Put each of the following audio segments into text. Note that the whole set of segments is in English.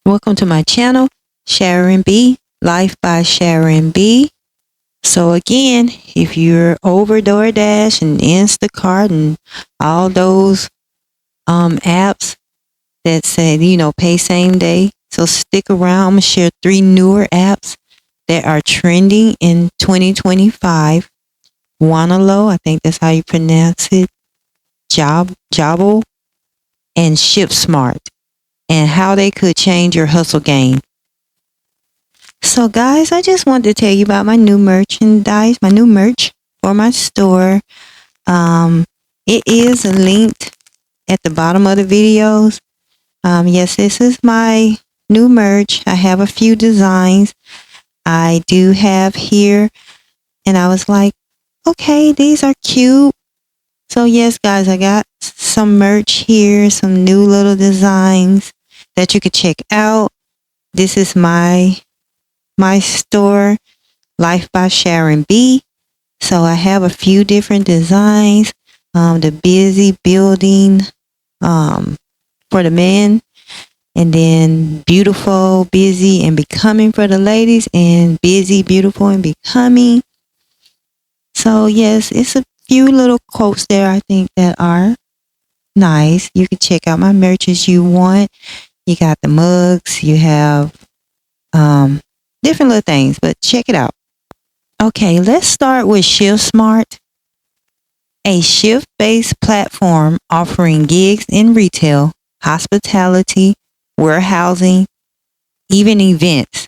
Welcome to my channel, Sharon B, Life by Sharon B. So again, if you're over DoorDash and Instacart and all those apps that said, pay same day, so stick around. I'm gonna share 3 newer apps that are trending in 2025. Wonolo, I think that's how you pronounce it. Jobble and ShiftSmart, and how they could change your hustle game. So guys, I just wanted to tell you about my new merchandise, my new merch for my store. It is linked at the bottom of the videos. Yes, this is my new merch. I have a few designs I do have here, and I was like, okay, these are cute. So yes, guys, I got some merch here, some new little designs that you could check out. This is my store, Life by Sharon B. So I have a few different designs. The busy building for the men, and then beautiful, busy, and becoming for the ladies, and busy, beautiful, and becoming. So yes, it's a few little quotes there I think that are nice. You can check out my merch as you want. You got the mugs, you have different little things, but check it out. Okay, let's start with ShiftSmart, a shift-based platform offering gigs in retail, hospitality, warehousing, even events.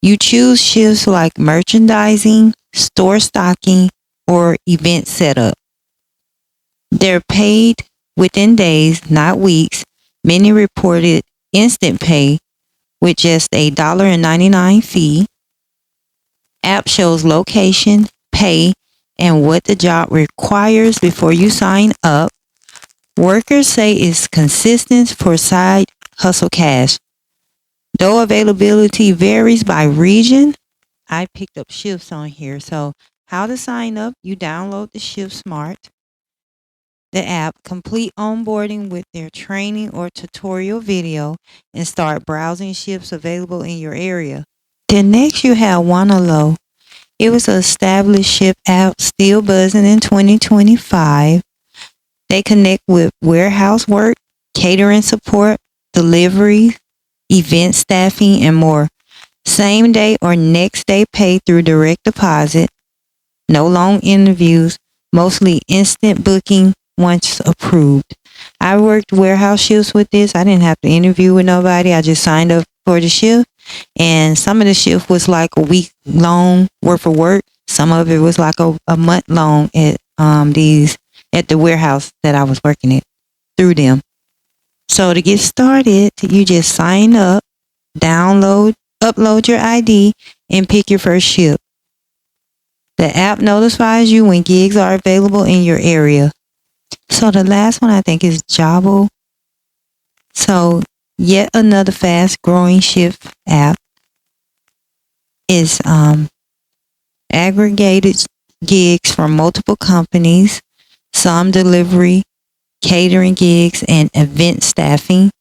You choose shifts like merchandising, store stocking, or event setup. They're paid within days, not weeks. Many reported instant pay with just a $1.99 fee. App shows location, pay, and what the job requires before you sign up. Workers say it's consistent for side hustle cash. Though availability varies by region, I picked up shifts on here. So how to sign up, you download the ShiftSmart, the app, complete onboarding with their training or tutorial video, and start browsing shifts available in your area. Then next you have Wonolo. It was an established shift app still buzzing in 2025. They connect with warehouse work, catering support, delivery, event staffing, and more. Same day or next day pay through direct deposit. No long interviews, mostly instant booking once approved. I worked warehouse shifts with this. I didn't have to interview with nobody. I just signed up for the shift. And some of the shift was like a week long worth of work. Some of it was like a month long at the warehouse that I was working at through them. So to get started, you just sign up, upload your ID, and pick your first shift. The app notifies you when gigs are available in your area. So the last one I think is Jobble. So yet another fast growing shift app is aggregated gigs from multiple companies, some delivery, catering gigs, and event staffing.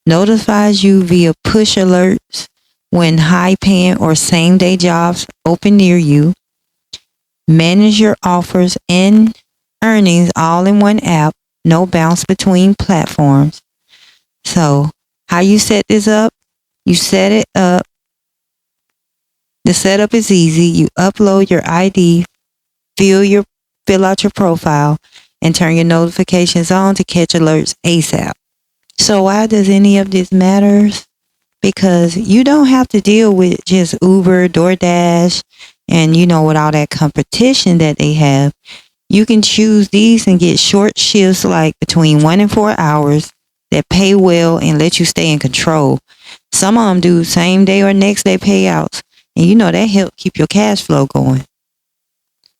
Notifies you via push alerts when high paying or same day jobs open near you. Manage your offers and earnings all in one app. No bounce between platforms. So how you set this up? You set it up. The setup is easy. You upload your ID, fill out your profile, and turn your notifications on to catch alerts ASAP. So why does any of this matter? Because you don't have to deal with just Uber, DoorDash, and with all that competition that they have. You can choose these and get short shifts like between 1 and 4 hours that pay well and let you stay in control. Some of them do same day or next day payouts, and that help keep your cash flow going.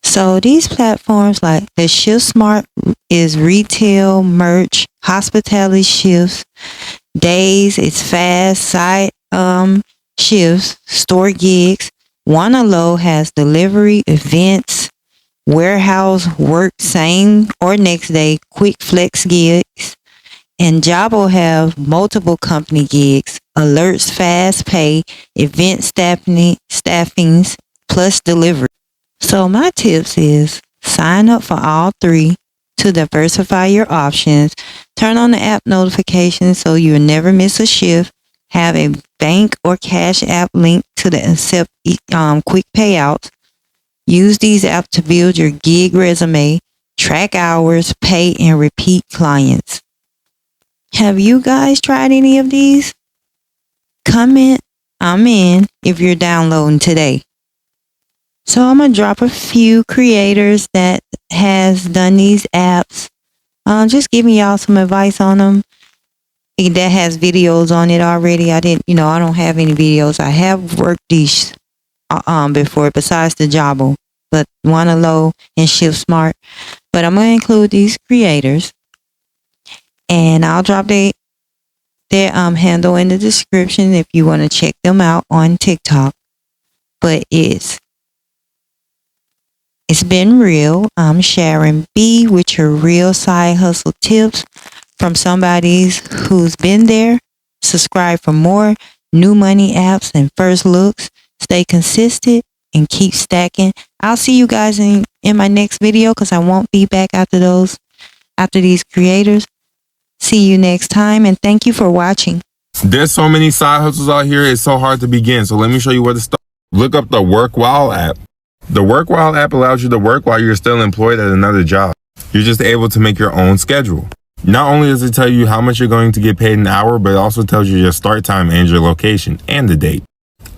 So these platforms like the ShiftSmart is retail, merch, hospitality shifts, days, it's fast, side shifts, store gigs. Wonolo has delivery, events, warehouse work, same or next day, quick flex gigs. And Jobble have multiple company gigs, alerts, fast pay, event staffings, plus delivery. So my tips is sign up for all three to diversify your options. Turn on the app notifications so you'll never miss a shift. Have a bank or cash app link to the accept quick payouts. Use these apps to build your gig resume, track hours, pay, and repeat clients. Have you guys tried any of these? Comment I'm in if you're downloading today. So I'm going to drop a few creators that has done these apps. Just giving y'all some advice on them. That has videos on it already. I don't have any videos. I have worked these before besides the Jobble, but Wonolo and ShiftSmart. But I'm going to include these creators. And I'll drop their handle in the description if you want to check them out on TikTok. But it's been real. I'm Sharon B with your real side hustle tips from somebody who's been there. Subscribe for more new money apps and first looks. Stay consistent and keep stacking. I'll see you guys in my next video because I won't be back after these creators. See you next time, and thank you for watching. There's so many side hustles out here, it's so hard to begin. So let me show you where to start. Look up the Work While app. The Work While app allows you to work while you're still employed at another job. You're just able to make your own schedule. Not only does it tell you how much you're going to get paid an hour, but it also tells you your start time and your location and the date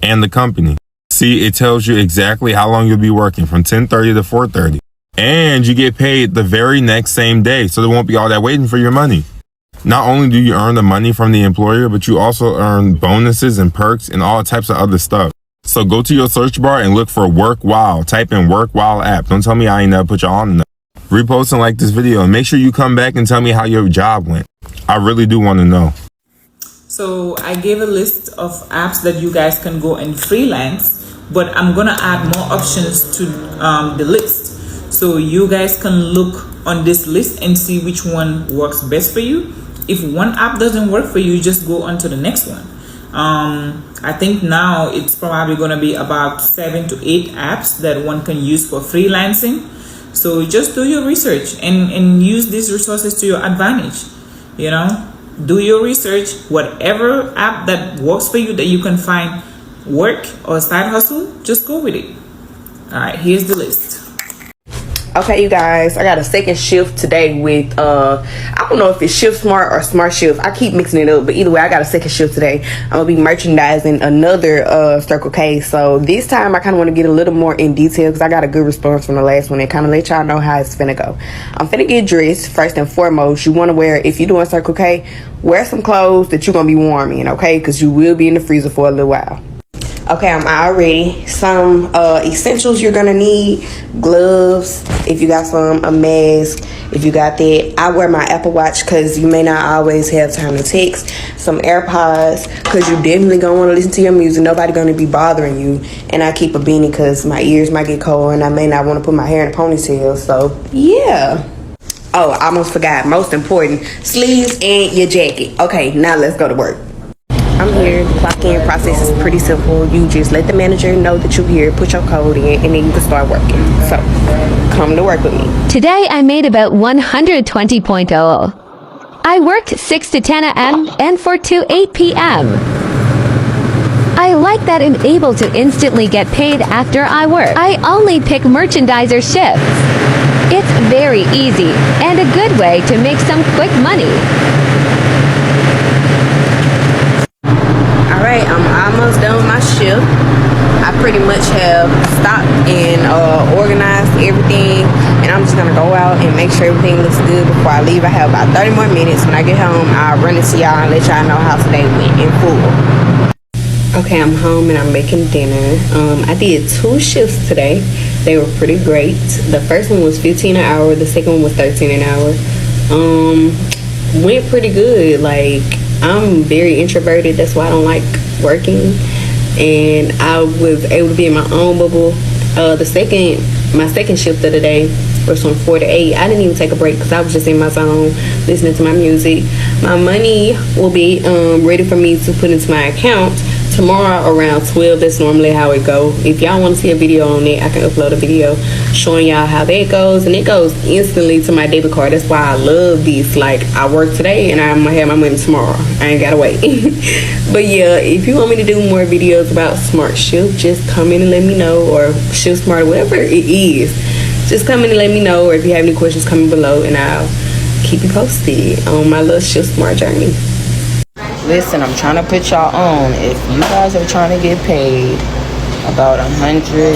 and the company. See, it tells you exactly how long you'll be working from 10:30 to 4:30. And you get paid the very next same day, so there won't be all that waiting for your money. Not only do you earn the money from the employer, but you also earn bonuses and perks and all types of other stuff. So go to your search bar and look for Work While. Type in Work While app. Don't tell me I ain't never put y'all on enough. Repost and like this video, and make sure you come back and tell me how your job went. I really do want to know. So I gave a list of apps that you guys can go and freelance, but I'm gonna add more options to the list. So you guys can look on this list and see which one works best for you. If one app doesn't work for you, just go on to the next one. I think now it's probably going to be about 7 to 8 apps that one can use for freelancing. So just do your research and use these resources to your advantage. Do your research. Whatever app that works for you that you can find work or side hustle, just go with it. All right, here's the list. Okay, you guys, I got a second shift today with I don't know if it's ShiftSmart or Smart Shift. I keep mixing it up, but either way, I got a second shift today. I'm gonna be merchandising another Circle K. So this time I kind of want to get a little more in detail because I got a good response from the last one and kind of let y'all know how it's finna go. I'm finna get dressed. First and foremost, you want to wear, if you're doing Circle K, wear some clothes that you're gonna be warm in, okay? Because you will be in the freezer for a little while. Okay, I'm all ready. Some essentials you're gonna need: gloves, if you got some, a mask, if you got that. I wear my Apple Watch because you may not always have time to text. Some AirPods because you definitely gonna want to listen to your music. Nobody gonna be bothering you. And I keep a beanie because my ears might get cold and I may not want to put my hair in a ponytail. So yeah. Oh, I almost forgot. Most important, sleeves and your jacket. Okay, now let's go to work. I'm here. The clock in process is pretty simple. You just let the manager know that you're here, put your code in, and then you can start working. So, come to work with me. Today I made about 120.0. I worked 6 to 10 a.m. and 4 to 8 p.m. I like that I'm able to instantly get paid after I work. I only pick merchandiser shifts. It's very easy and a good way to make some quick money. Alright, I'm almost done with my shift. I pretty much have stopped and organized everything, and I'm just gonna go out and make sure everything looks good before I leave. I have about 30 more minutes. When I get home, I'll run into y'all and let y'all know how today went in full. Okay, I'm home and I'm making dinner. I did 2 shifts today. They were pretty great. The first one was 15 an hour, the second one was 13 an hour. Went pretty good. Like, I'm very introverted, that's why I don't like working, and I was able to be in my own bubble. My second shift of the day, Or from 4 to 8. I didn't even take a break because I was just in my zone listening to my music. My money will be ready for me to put into my account tomorrow around 12. That's normally how it go. If y'all want to see a video on it, I can upload a video showing y'all how that goes, and it goes instantly to my debit card. That's why I love this. Like, I work today and I'm gonna have my money tomorrow. I ain't gotta wait. But yeah, if you want me to do more videos about Smart Shift, just come in and let me know, or ShiftSmart, whatever it is, just come in and let me know. Or if you have any questions, comment below and I'll keep you posted on my little ShiftSmart journey. Listen, I'm trying to put y'all on. If you guys are trying to get paid about 100,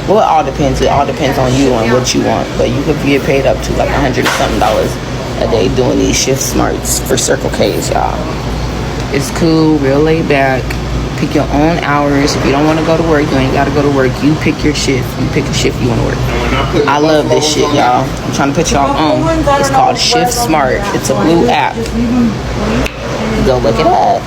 well, it all depends. It all depends on you and what you want. But you could get paid up to like $100 and something a day doing these ShiftSmarts for Circle K's, y'all. It's cool, real laid back. Pick your own hours. If you don't want to go to work, you ain't got to go to work. You pick your shift. You pick a shift you want to work. I love this shit, y'all. I'm trying to put y'all on. It's called ShiftSmart. It's a blue app. Go look it up.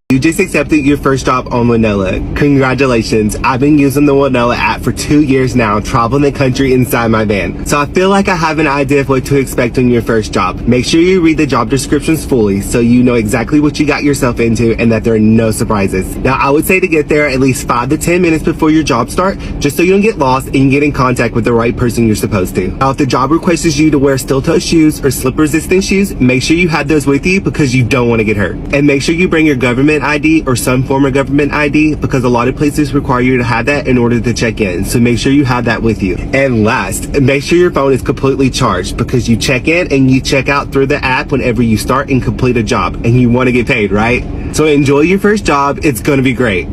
You just accepted your first job on Wonolo. Congratulations. I've been using the Wonolo app for 2 years now, traveling the country inside my van. So I feel like I have an idea of what to expect on your first job. Make sure you read the job descriptions fully so you know exactly what you got yourself into and that there are no surprises. Now, I would say to get there at least 5 to 10 minutes before your job start, just so you don't get lost and you get in contact with the right person you're supposed to. Now, if the job requires you to wear steel-toe shoes or slip-resistant shoes, make sure you have those with you because you don't want to get hurt. And make sure you bring your government ID or some form of government ID, because a lot of places require you to have that in order to check in. So make sure you have that with you. And last, make sure your phone is completely charged, because you check in and you check out through the app whenever you start and complete a job, and you want to get paid, right? So enjoy your first job. It's going to be great.